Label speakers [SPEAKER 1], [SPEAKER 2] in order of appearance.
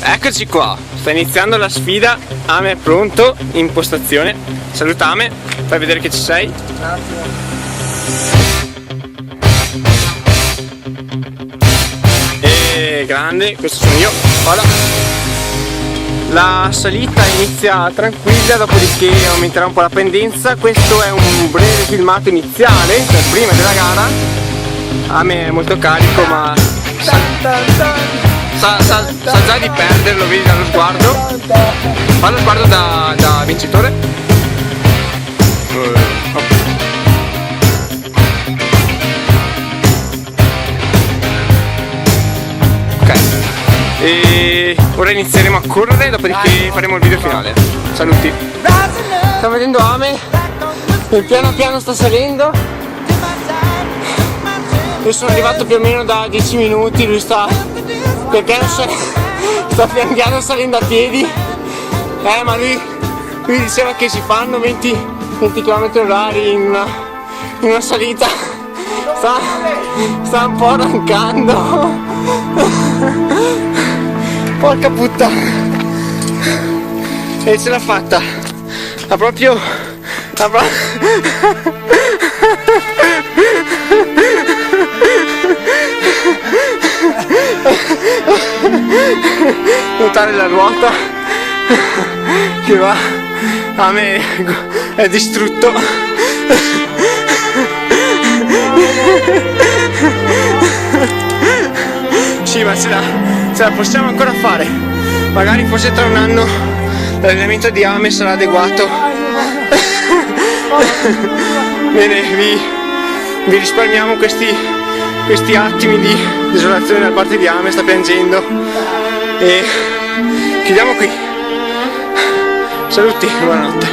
[SPEAKER 1] Eccoci qua, sta iniziando la sfida. Ame è pronto, in postazione. Saluta Ame, fai vedere che ci sei. E grande, questo sono io. Voilà. La salita inizia tranquilla, dopodiché aumenterà un po' la pendenza. Questo è un breve filmato iniziale, cioè prima della gara. Ame è molto carico, ma sa già di perderlo, vedi dallo sguardo. Fa lo sguardo da vincitore. Ok. E ora inizieremo a correre, dopodiché faremo il video finale. Saluti. Stiamo vedendo Ame, che piano piano sta salendo. Io sono arrivato più o meno da 10 minuti, lui sta pian piano salendo a piedi. Ma lui diceva che si fanno 20 km/h in una salita. Sta un po' arrancando. Porca puttana. E ce l'ha fatta. Ha proprio notare la ruota che va. A me è distrutto. Sì, ma ce la possiamo ancora fare. Magari forse tra un anno l'allenamento di Ame sarà adeguato. Bene, vi risparmiamo questi attimi di desolazione da parte di Ame, sta piangendo. E chiudiamo qui. Saluti, buonanotte.